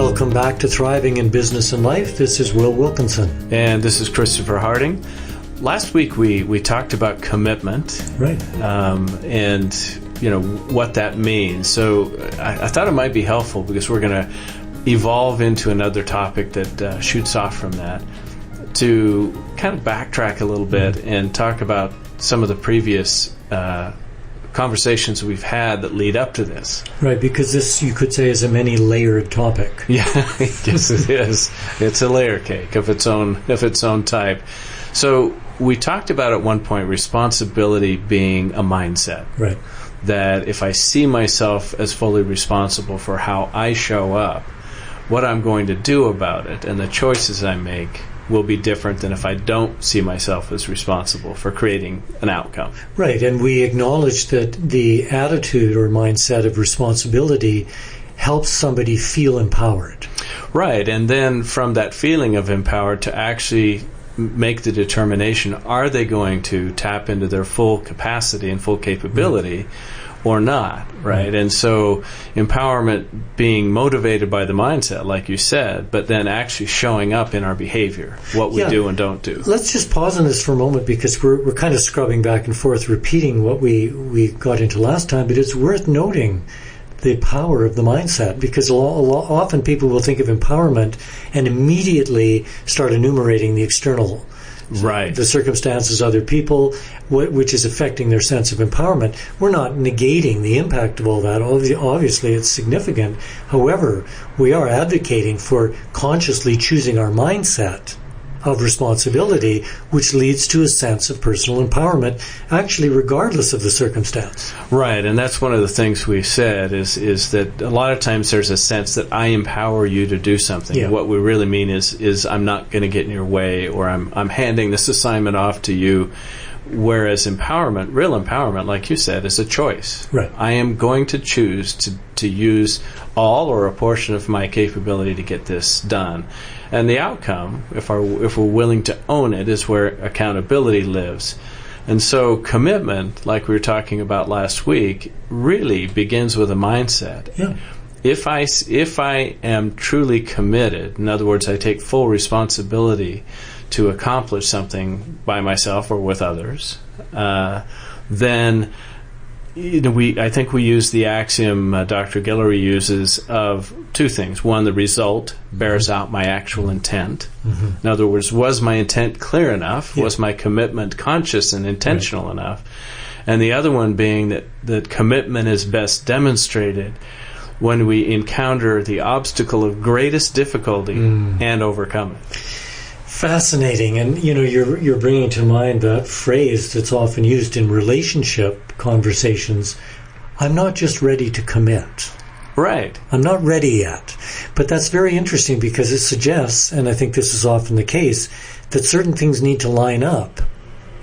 Welcome back to Thriving in Business and Life. This is Will Wilkinson. And this is Christopher Harding. Last week we talked about commitment. Right. And, what that means. So I thought it might be helpful because we're going to evolve into another topic that shoots off from that to kind of backtrack a little bit and talk about some of the previous conversations we've had that lead up to this. Right, because this, you could say, is a many-layered topic. Yeah, yes it is. It's a layer cake of its own type. So we talked about at one point responsibility being a mindset. Right. That if I see myself as fully responsible for how I show up, what I'm going to do about it and the choices I make will be different than if I don't see myself as responsible for creating an outcome. Right, and we acknowledge that the attitude or mindset of responsibility helps somebody feel empowered. Right, and then from that feeling of empowered to actually make the determination, are they going to tap into their full capacity and full capability or not, right? And so empowerment being motivated by the mindset, like you said, but then actually showing up in our behavior, what we do and don't do. Let's just pause on this for a moment because we're kind of scrubbing back and forth, repeating what we got into last time, but it's worth noting the power of the mindset, because often people will think of empowerment and immediately start enumerating the external, right, the circumstances, other people, which is affecting their sense of empowerment. We're not negating the impact of all that. Obviously, it's significant. However, we are advocating for consciously choosing our mindset of responsibility, which leads to a sense of personal empowerment, actually regardless of the circumstance. Right, and that's one of the things we said is that a lot of times there's a sense that I empower you to do something. Yeah. What we really mean is I'm not going to get in your way, or I'm handing this assignment off to you. Whereas empowerment, real empowerment, like you said, is a choice. Right. I am going to choose to use all or a portion of my capability to get this done. And the outcome, if we're willing to own it, is where accountability lives. And so commitment, like we were talking about last week, really begins with a mindset. Yeah. If I am truly committed, in other words, I take full responsibility to accomplish something by myself or with others, then I think we use the axiom Dr. Guillory uses of two things. One, the result bears out my actual intent. In other words, was my intent clear enough? Yeah. Was my commitment conscious and intentional enough? And the other one being that commitment is best demonstrated when we encounter the obstacle of greatest difficulty and overcome it. Fascinating. And you're bringing to mind that phrase that's often used in relationship conversations, I'm not just ready to commit. Right. I'm not ready yet. But that's very interesting because it suggests, and I think this is often the case, that certain things need to line up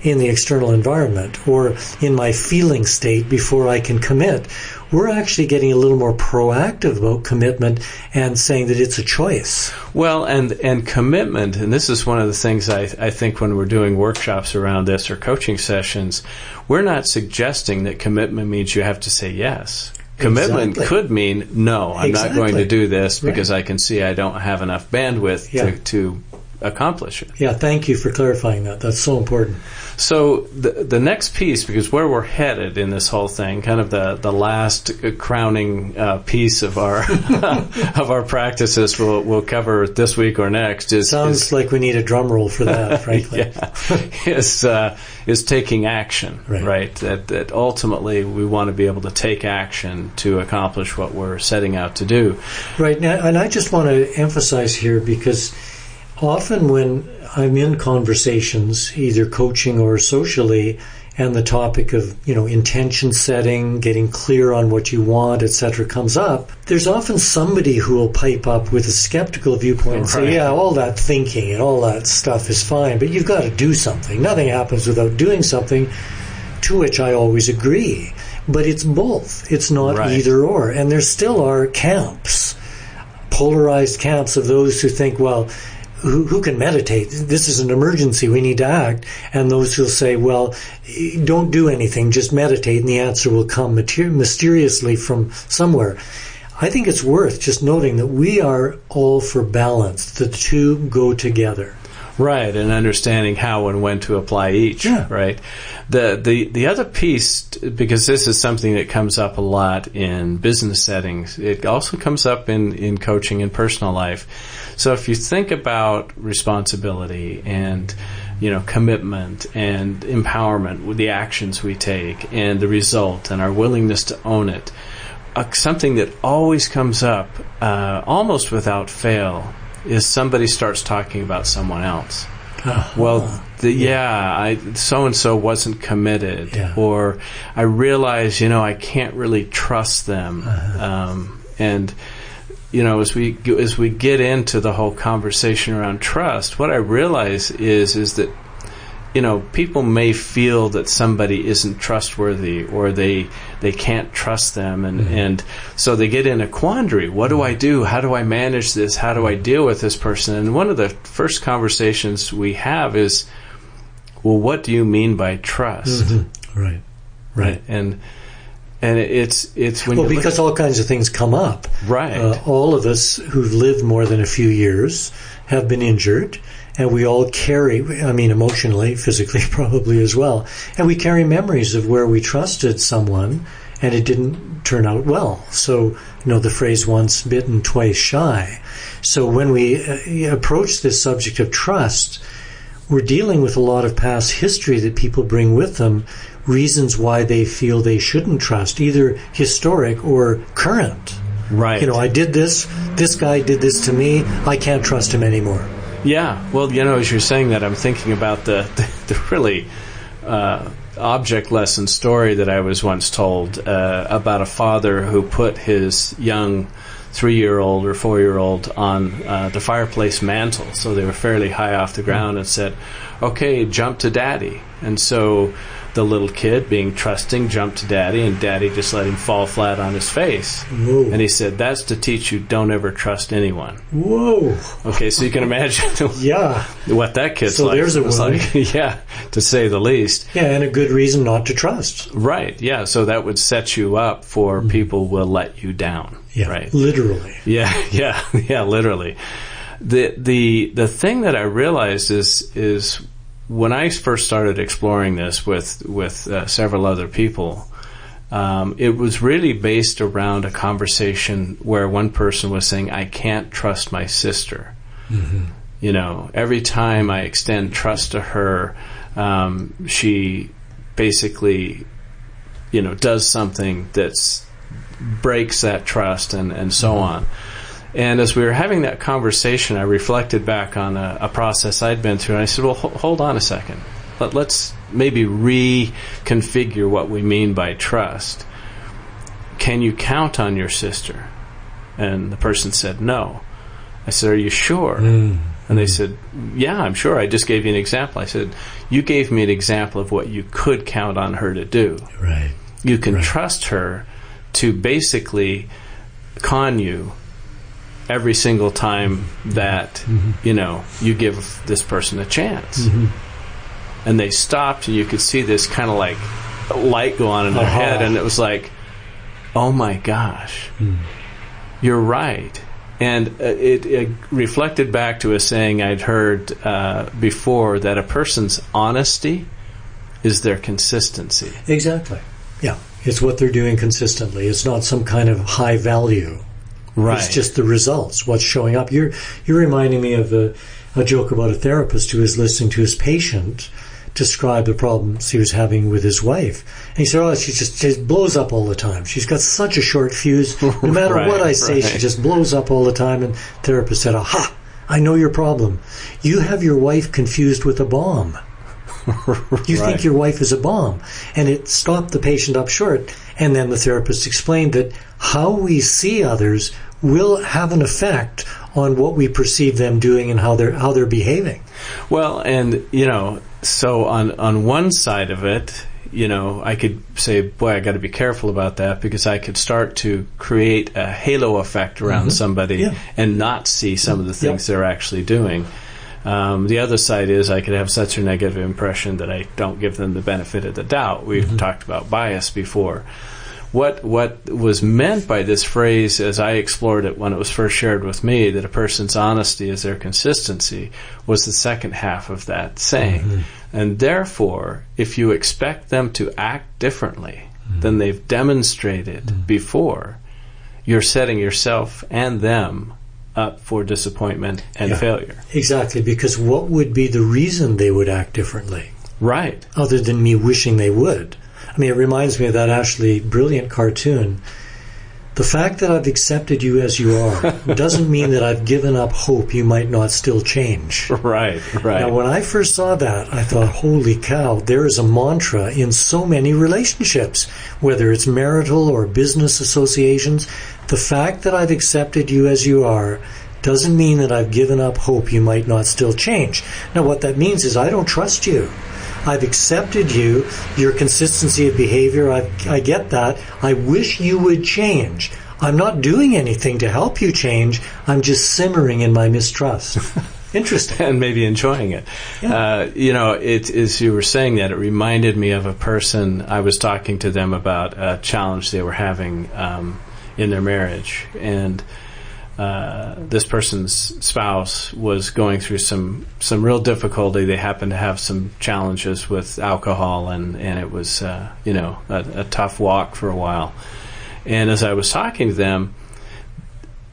in the external environment or in my feeling state before I can commit. We're actually getting a little more proactive about commitment and saying that it's a choice. Well, and commitment, and this is one of the things I think when we're doing workshops around this or coaching sessions, we're not suggesting that commitment means you have to say yes. Commitment could mean, no, I'm not going to do this because I can see I don't have enough bandwidth to accomplish it. Yeah, thank you for clarifying that. That's so important. So the next piece, because where we're headed in this whole thing, kind of the last crowning piece of our of our practices we'll cover this week or next sounds like we need a drum roll for that, frankly. is taking action, right? That ultimately we want to be able to take action to accomplish what we're setting out to do. Right, now, and I just want to emphasize here because often when I'm in conversations, either coaching or socially, and the topic of, intention setting, getting clear on what you want, etc., comes up, there's often somebody who will pipe up with a skeptical viewpoint and say, yeah, all that thinking and all that stuff is fine, but you've got to do something. Nothing happens without doing something, to which I always agree. But it's both. It's not either or. And there still are camps, polarized camps of those who think, well, who can meditate? This is an emergency. We need to act. And those who'll say, well, don't do anything. Just meditate, and the answer will come mysteriously from somewhere. I think it's worth just noting that we are all for balance. The two go together. Right, and understanding how and when to apply each. Yeah. Right. The other piece, because this is something that comes up a lot in business settings, it also comes up in coaching and personal life. So if you think about responsibility and commitment and empowerment with the actions we take and the result and our willingness to own it, something that always comes up almost without fail is somebody starts talking about someone else. Well, so-and-so wasn't committed, or I realize, I can't really trust them. And, as we get into the whole conversation around trust, what I realize is that, people may feel that somebody isn't trustworthy or they can't trust them. And so they get in a quandary. What do I do? How do I manage this? How do I deal with this person? And one of the first conversations we have is, well, what do you mean by trust? Mm-hmm. Right. And it's when because all kinds of things come up. Right. All of us who've lived more than a few years have been injured. And we all carry, emotionally, physically probably as well. And we carry memories of where we trusted someone and it didn't turn out well. So, the phrase once bitten, twice shy. So when we approach this subject of trust, we're dealing with a lot of past history that people bring with them, reasons why they feel they shouldn't trust, either historic or current. Right. I did this guy did this to me, I can't trust him anymore. Yeah, well, as you're saying that, I'm thinking about the really object lesson story that I was once told about a father who put his young 3-year-old or 4-year-old on the fireplace mantle, so they were fairly high off the ground, and said, okay, jump to Daddy. And so the little kid, being trusting, jumped to Daddy, and Daddy just let him fall flat on his face. Whoa. And he said, that's to teach you don't ever trust anyone. Whoa. Okay, so you can imagine what that kid's so like. There's a was like, to say the least. Yeah, and a good reason not to trust. Right, yeah, so that would set you up for people will let you down. Yeah, right? Literally. Yeah, literally. The thing that I realized is when I first started exploring this with several other people, it was really based around a conversation where one person was saying, I can't trust my sister. Mm-hmm. Every time I extend trust to her, she basically, does something that breaks that trust and so on. And as we were having that conversation, I reflected back on a process I'd been through, and I said, well, hold on a second. Let's maybe reconfigure what we mean by trust. Can you count on your sister? And the person said, no. I said, are you sure? And they said, yeah, I'm sure. I just gave you an example. I said, you gave me an example of what you could count on her to do. Right. You can trust her to basically con you every single time that, you give this person a chance. Mm-hmm. And they stopped, and you could see this kind of like light go on in their head, and it was like, oh my gosh, you're right. And it reflected back to a saying I'd heard before, that a person's honesty is their consistency. Exactly. Yeah. It's what they're doing consistently. It's not some kind of high value. Right. It's just the results, what's showing up. You're reminding me of a joke about a therapist who was listening to his patient describe the problems he was having with his wife. And he said, she just blows up all the time. She's got such a short fuse. No matter what I say, she just blows up all the time. And the therapist said, aha, I know your problem. You have your wife confused with a bomb. You think your wife is a bomb. And it stopped the patient up short. And then the therapist explained that how we see others will have an effect on what we perceive them doing and how they're behaving. Well, and so on one side of it, I could say, boy, I got to be careful about that, because I could start to create a halo effect around somebody and not see some of the things they're actually doing. The other side is I could have such a negative impression that I don't give them the benefit of the doubt. We've talked about bias before. what was meant by this phrase, as I explored it when it was first shared with me, that a person's honesty is their consistency, was the second half of that saying. Mm-hmm. And therefore, if you expect them to act differently than they've demonstrated before, you're setting yourself and them up for disappointment and failure. Exactly, because what would be the reason they would act differently? Right. Other than me wishing they would. I mean, it reminds me of that actually brilliant cartoon. The fact that I've accepted you as you are doesn't mean that I've given up hope you might not still change. Right. Now, when I first saw that, I thought, holy cow, there is a mantra in so many relationships, whether it's marital or business associations. The fact that I've accepted you as you are doesn't mean that I've given up hope you might not still change. Now, what that means is I don't trust you. I've accepted you, your consistency of behavior, I get that. I wish you would change. I'm not doing anything to help you change. I'm just simmering in my mistrust. Interesting. And maybe enjoying it. Yeah. As you were saying that, it reminded me of a person. I was talking to them about a challenge they were having in their marriage. And this person's spouse was going through some real difficulty. They happened to have some challenges with alcohol, and it was a tough walk for a while. And as I was talking to them,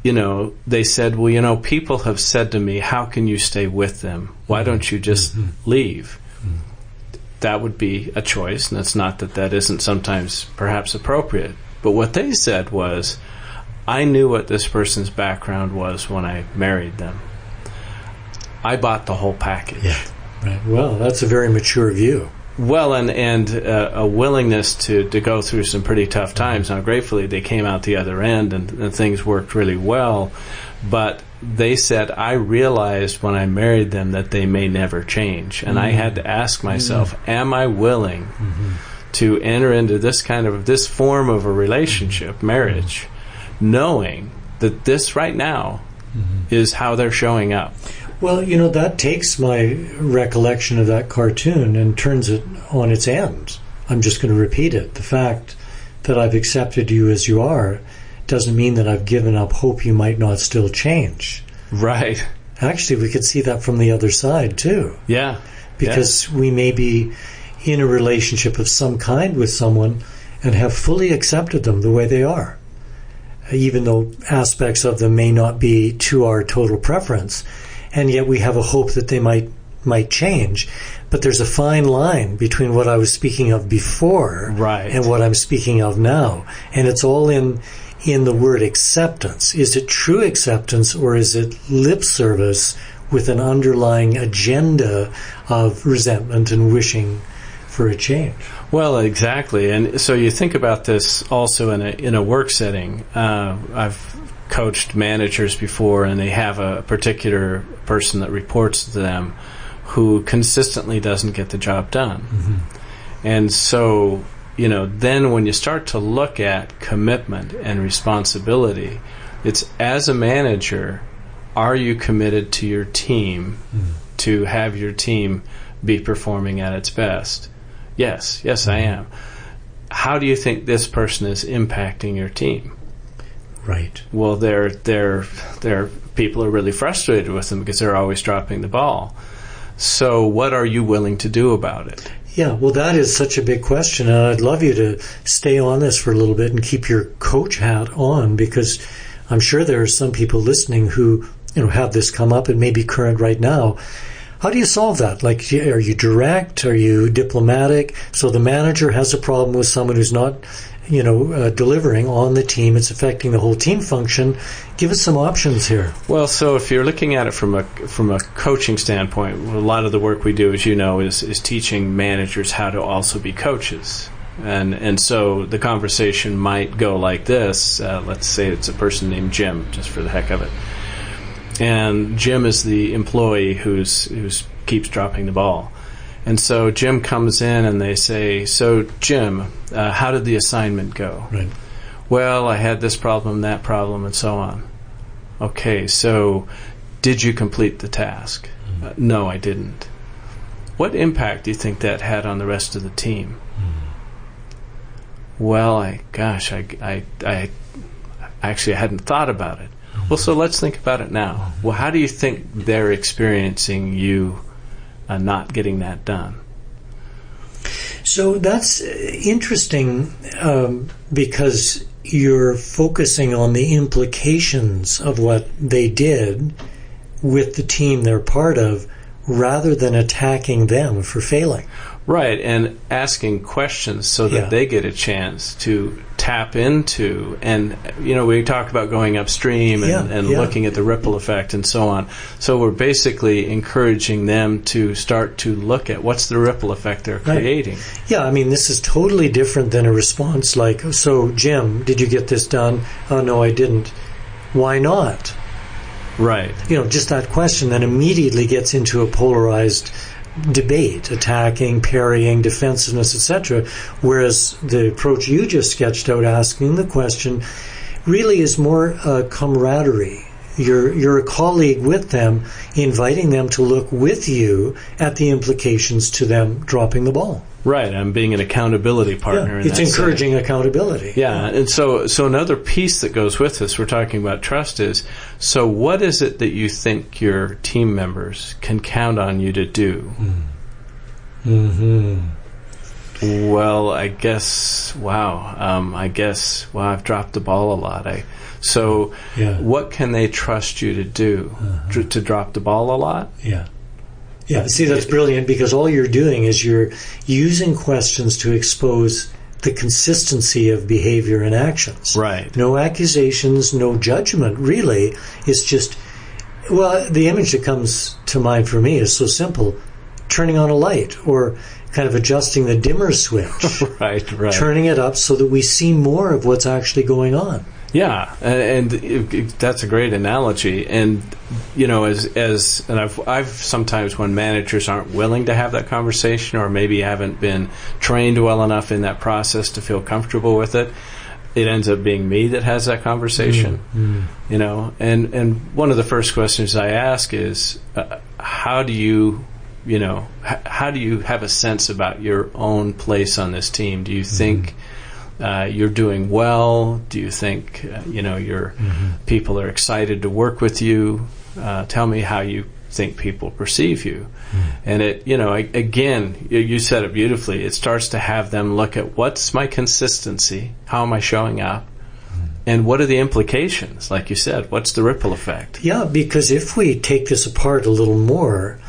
they said, well, people have said to me, how can you stay with them? Why don't you just leave? That would be a choice, and it's not that isn't sometimes perhaps appropriate. But what they said was, I knew what this person's background was when I married them. I bought the whole package. Yeah, right. Well, that's a very mature view. Well, and a willingness to go through some pretty tough times. Now, gratefully, they came out the other end, and things worked really well. But they said, I realized when I married them that they may never change. And I had to ask myself, am I willing to enter into this form of a relationship, marriage, knowing that this right now is how they're showing up? Well, that takes my recollection of that cartoon and turns it on its end. I'm just going to repeat it. The fact that I've accepted you as you are doesn't mean that I've given up hope you might not still change. Right. Actually, we could see that from the other side, too. Yeah. Because we may be in a relationship of some kind with someone and have fully accepted them the way they are, even though aspects of them may not be to our total preference, and yet we have a hope that they might change. But there's a fine line between what I was speaking of before and what I'm speaking of now, and it's all in the word acceptance. Is it true acceptance, or is it lip service with an underlying agenda of resentment and wishing for a change? Well, exactly. And so you think about this also in a work setting. I've coached managers before, and they have a particular person that reports to them who consistently doesn't get the job done. And so, then when you start to look at commitment and responsibility, it's, as a manager, are you committed to your team to have your team be performing at its best? Yes, I am. How do you think this person is impacting your team? Right. Well, their people are really frustrated with them because they're always dropping the ball. So what are you willing to do about it? Yeah, well, that is such a big question, and I'd love you to stay on this for a little bit and keep your coach hat on, because I'm sure there are some people listening who have this come up and may be current right now. How do you solve that? Like, are you direct? Are you diplomatic? So the manager has a problem with someone who's not, delivering on the team. It's affecting the whole team function. Give us some options here. Well, so if you're looking at it from a coaching standpoint, a lot of the work we do, as you know, is teaching managers how to also be coaches. And so the conversation might go like this. Let's say it's a person named Jim, just for the heck of it. And Jim is the employee who's keeps dropping the ball. And so Jim comes in and they say, so Jim, how did the assignment go? Right. Well, I had this problem, that problem, and so on. Okay, so did you complete the task? No, I didn't. What impact do you think that had on the rest of the team? Well, I actually hadn't thought about it. Well, so let's think about it now. Well, how do you think they're experiencing you not getting that done? So that's interesting because you're focusing on the implications of what they did with the team they're part of rather than attacking them for failing. Right, and asking questions so that they get a chance to tap into, and we talk about going upstream and looking at the ripple effect and so on. So we're basically encouraging them to start to look at what's the ripple effect they're creating. Yeah, I mean, this is totally different than a response like, so Jim, did you get this done? Oh, no, I didn't. Why not? Right. Just that question then immediately gets into a polarized debate, attacking, parrying, defensiveness, etc. Whereas the approach you just sketched out, asking the question, really is more camaraderie. You're a colleague with them, inviting them to look with you at the implications to them dropping the ball. Right, I'm being an accountability partner. It's encouraging accountability. Yeah, and so another piece that goes with this, we're talking about trust, is, so what is it that you think your team members can count on you to do? Mm-hmm. Well, I've dropped the ball a lot. What can they trust you to do? To drop the ball a lot? Yeah, see, that's brilliant, because all you're doing is you're using questions to expose the consistency of behavior and actions. Right. No accusations, no judgment, really. It's just, the image that comes to mind for me is so simple. Turning on a light, or kind of adjusting the dimmer switch. Right. Turning it up so that we see more of what's actually going on. Yeah, and that's a great analogy. And I've sometimes, when managers aren't willing to have that conversation, or maybe haven't been trained well enough in that process to feel comfortable with it, it ends up being me that has that conversation. And one of the first questions I ask is, how do you have a sense about your own place on this team? Do you think you're doing well? Do you think your people are excited to work with you? Tell me how you think people perceive you. And again, you said it beautifully. It starts to have them look at, what's my consistency? How am I showing up? And what are the implications? Like you said, what's the ripple effect? Yeah, because if we take this apart a little more,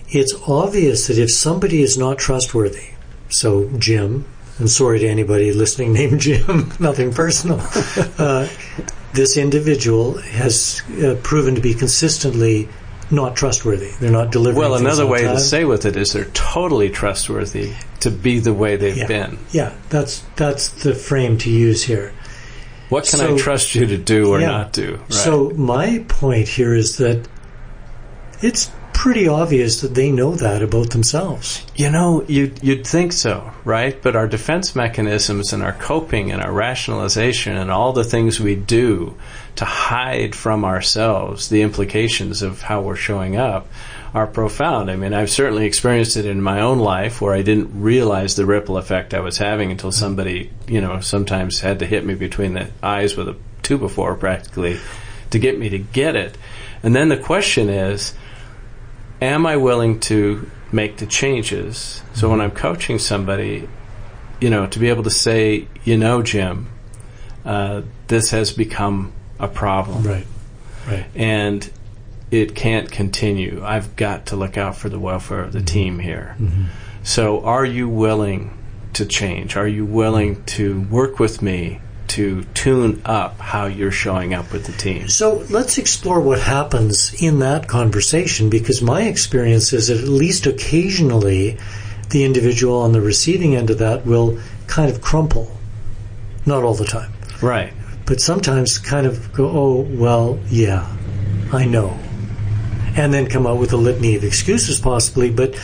it's obvious that if somebody is not trustworthy, so Jim, and sorry to anybody listening named Jim, nothing personal, this individual has proven to be consistently not trustworthy. They're not delivering. Well, another way to say with it is they're totally trustworthy to be the way they've been. Yeah, that's the frame to use here. What can I trust you to do or not do? Right. So my point here is that it's pretty obvious that they know that about themselves. You'd think so, right? But our defense mechanisms and our coping and our rationalization and all the things we do to hide from ourselves the implications of how we're showing up are profound. I mean, I've certainly experienced it in my own life, where I didn't realize the ripple effect I was having until somebody, sometimes had to hit me between the eyes with a 2x4 practically to get me to get it. And then the question is, am I willing to make the changes? So when I'm coaching somebody, to be able to say, Jim, this has become a problem. Right. And it can't continue. I've got to look out for the welfare of the team here. So are you willing to change? Are you willing to work with me to tune up how you're showing up with the team? So let's explore what happens in that conversation, because my experience is that at least occasionally the individual on the receiving end of that will kind of crumple. Not all the time. Right. But sometimes kind of go, oh, well, yeah, I know. And then come out with a litany of excuses possibly, but...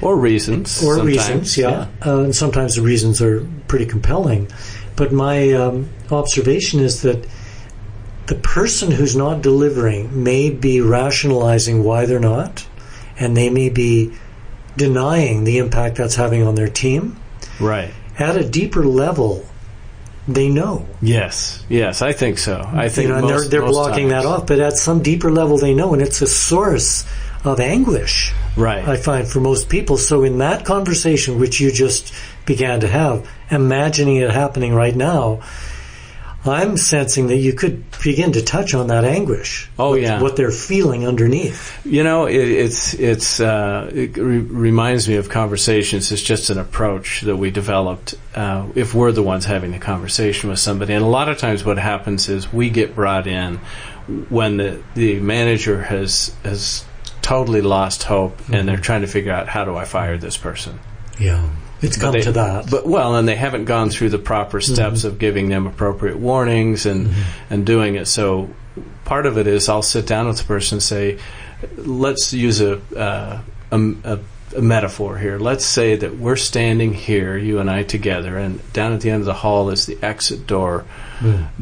Or reasons. Or reasons, yeah. And sometimes the reasons are pretty compelling. But my observation is that the person who's not delivering may be rationalizing why they're not, and they may be denying the impact that's having on their team. Right. At a deeper level, they know. Yes, I think so. I think and they're blocking that off, but at some deeper level they know, and it's a source of anguish. Right. I find for most people. So in that conversation which you just began to have, imagining it happening right now, I'm sensing that you could begin to touch on that anguish. Oh, yeah. What they're feeling underneath. It reminds me of conversations. It's just an approach that we developed if we're the ones having the conversation with somebody. And a lot of times what happens is we get brought in when the manager has totally lost hope, and they're trying to figure out, how do I fire this person? Yeah. It's come to that. And they haven't gone through the proper steps of giving them appropriate warnings and doing it. So part of it is I'll sit down with the person and say, let's use a metaphor here. Let's say that we're standing here, you and I together, and down at the end of the hall is the exit door.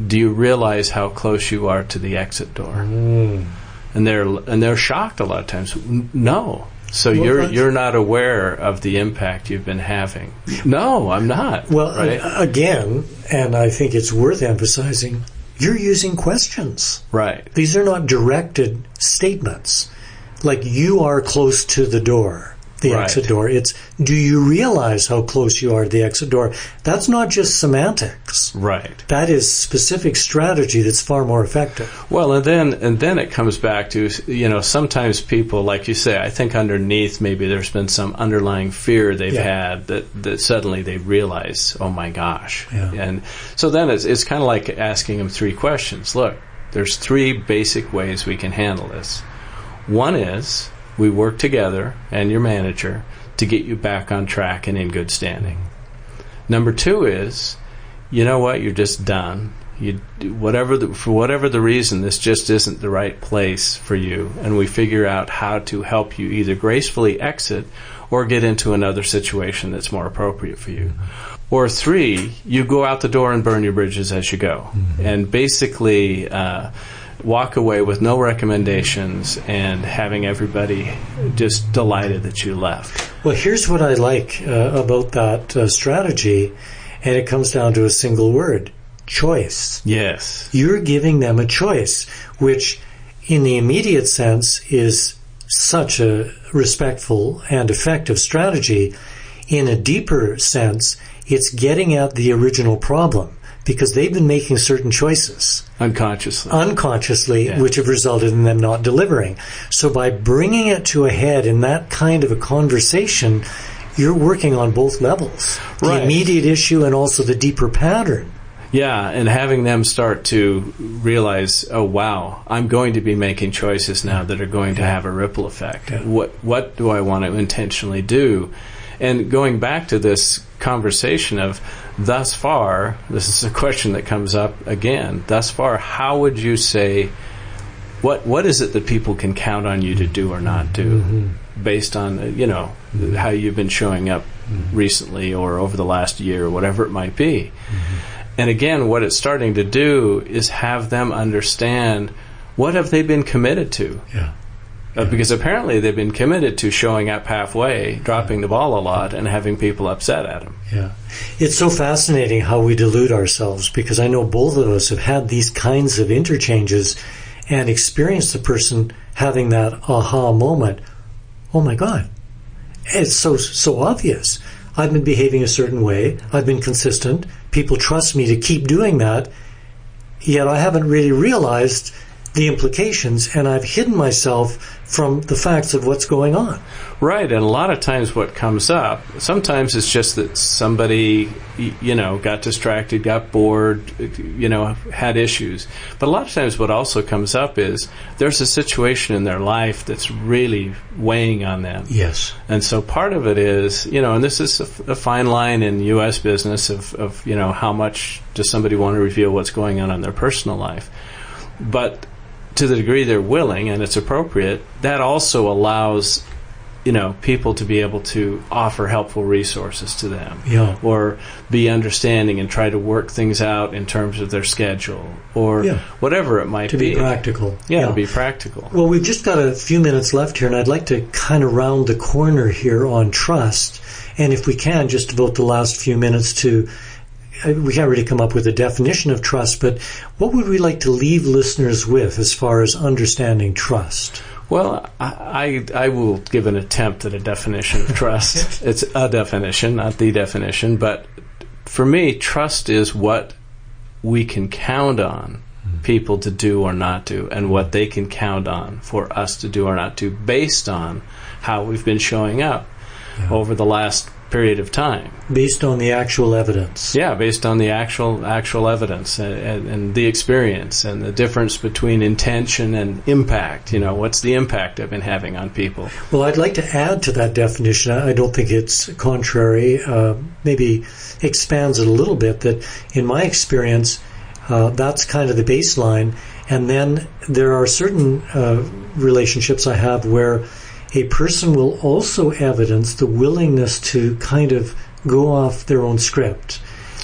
Do you realize how close you are to the exit door? And they're shocked a lot of times. No. So you're not aware of the impact you've been having. No, I'm not. Well, right? Again, and I think it's worth emphasizing, you're using questions. Right. These are not directed statements. Like, you are close to the door, the exit door. It's, do you realize how close you are to the exit door? That's not just semantics. Right. That is specific strategy that's far more effective. Well, and then it comes back to, sometimes people, like you say, I think underneath maybe there's been some underlying fear they've had that suddenly they realize, oh my gosh. Yeah. And so then it's kind of like asking them 3 questions. Look, there's 3 basic ways we can handle this. One is, we work together and your manager to get you back on track and in good standing. Number 2 is, you know what, you're just done. For whatever the reason, this just isn't the right place for you, and we figure out how to help you either gracefully exit or get into another situation that's more appropriate for you. Or 3, you go out the door and burn your bridges as you go, and basically walk away with no recommendations and having everybody just delighted that you left. Well, here's what I like about that strategy, and it comes down to a single word: choice. Yes. You're giving them a choice, which in the immediate sense is such a respectful and effective strategy. In a deeper sense, it's getting at the original problem, because they've been making certain choices. Unconsciously, which have resulted in them not delivering. So by bringing it to a head in that kind of a conversation, you're working on both levels. The immediate issue and also the deeper pattern. Yeah, and having them start to realize, oh wow, I'm going to be making choices now that are going to have a ripple effect. Yeah. What do I want to intentionally do? And going back to this conversation of, thus far, this is a question that comes up again, thus far, how would you say, what is it that people can count on you to do or not do, based on, how you've been showing up recently or over the last year or whatever it might be. And again, what it's starting to do is have them understand, what have they been committed to? Because apparently they've been committed to showing up halfway, dropping the ball a lot, and having people upset at them. Yeah. It's so fascinating how we delude ourselves, because I know both of us have had these kinds of interchanges and experienced the person having that aha moment. Oh my God, it's so obvious. I've been behaving a certain way. I've been consistent. People trust me to keep doing that. Yet I haven't really realized the implications, and I've hidden myself from the facts of what's going on. Right, and a lot of times what comes up, sometimes it's just that somebody, got distracted, got bored, had issues. But a lot of times what also comes up is there's a situation in their life that's really weighing on them. Yes. And so part of it is, and this is a fine line in U.S. business of how much does somebody want to reveal what's going on in their personal life. But to the degree they're willing and it's appropriate, that also allows people to be able to offer helpful resources to them, or be understanding and try to work things out in terms of their schedule, or whatever it might be. To be practical. To be practical. Well, we've just got a few minutes left here, and I'd like to kind of round the corner here on trust, and if we can, just devote the last few minutes to we can't really come up with a definition of trust, but what would we like to leave listeners with as far as understanding trust? Well, I will give an attempt at a definition of trust. It's a definition, not the definition. But for me, trust is what we can count on people to do or not do, and what they can count on for us to do or not do based on how we've been showing up over the last period of time. Based on the actual evidence. Yeah, based on the actual evidence and the experience and the difference between intention and impact. What's the impact I've been having on people? Well, I'd like to add to that definition. I don't think it's contrary. Maybe expands it a little bit, that in my experience, that's kind of the baseline. And then there are certain relationships I have where a person will also evidence the willingness to kind of go off their own script.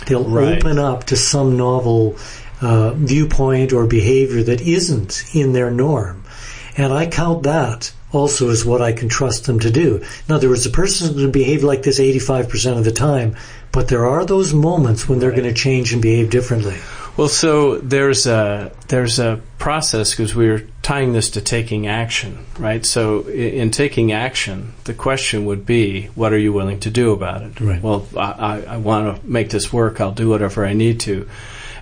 They'll open up to some novel viewpoint or behavior that isn't in their norm. And I count that also as what I can trust them to do. In other words, the person is going to behave like this 85% of the time, but there are those moments when they're going to change and behave differently. Well, so there's a process, because we're tying this to taking action, right? So in taking action, the question would be, what are you willing to do about it? Right. Well, I want to make this work. I'll do whatever I need to.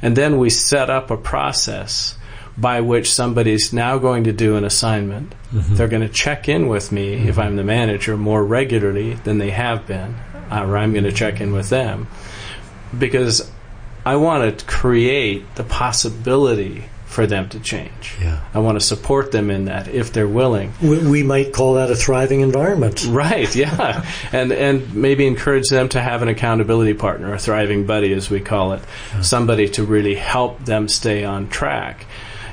And then we set up a process by which somebody's now going to do an assignment. Mm-hmm. They're going to check in with me, if I'm the manager, more regularly than they have been, or I'm going to check in with them, because I want to create the possibility for them to change. Yeah. I want to support them in that if they're willing. We might call that a thriving environment. Right, yeah. and maybe encourage them to have an accountability partner, a thriving buddy as we call it, somebody to really help them stay on track.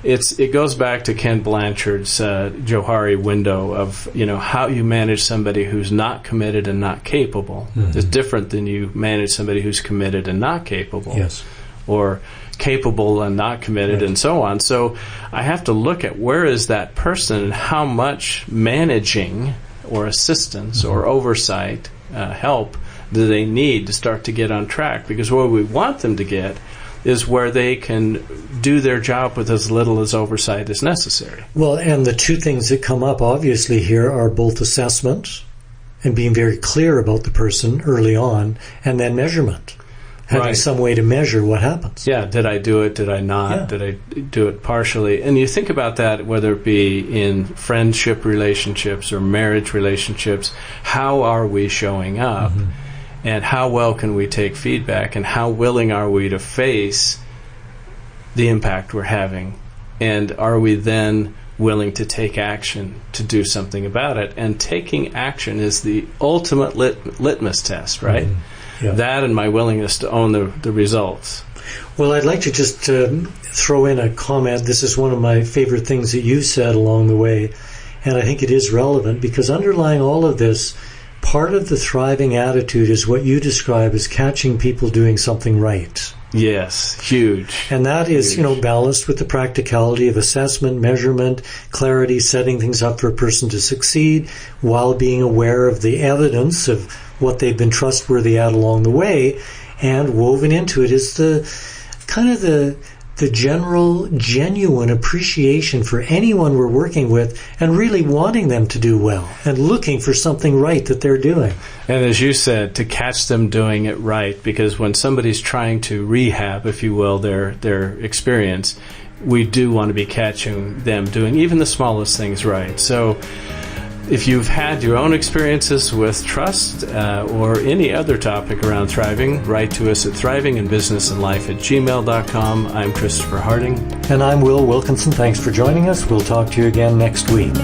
It goes back to Ken Blanchard's Johari window of how you manage somebody who's not committed and not capable is different than you manage somebody who's committed and not capable. Yes. Or capable and not committed, and so on. So I have to look at where is that person and how much managing or assistance or oversight, help, do they need to start to get on track? Because where we want them to get is where they can do their job with as little as oversight as necessary. Well, and the two things that come up obviously here are both assessment and being very clear about the person early on, and then measurement. Having some way to measure what happens. Yeah, did I do it? Did I not? Yeah. Did I do it partially? And you think about that, whether it be in friendship relationships or marriage relationships, how are we showing up? And how well can we take feedback? And how willing are we to face the impact we're having? And are we then willing to take action to do something about it? And taking action is the ultimate litmus test, right? Yeah. That and my willingness to own the results. Well, I'd like to just throw in a comment. This is one of my favorite things that you said along the way, and I think it is relevant because underlying all of this, part of the thriving attitude is what you describe as catching people doing something right. Yes, huge. And that is, balanced with the practicality of assessment, measurement, clarity, setting things up for a person to succeed while being aware of the evidence of what they've been trustworthy at along the way. And woven into it is the kind of the general, genuine appreciation for anyone we're working with and really wanting them to do well and looking for something right that they're doing. And as you said, to catch them doing it right, because when somebody's trying to rehab, if you will, their experience, we do want to be catching them doing even the smallest things right. So if you've had your own experiences with trust or any other topic around thriving, write to us at thrivinginbusinessandlife@gmail.com. I'm Christopher Harding. And I'm Will Wilkinson. Thanks for joining us. We'll talk to you again next week.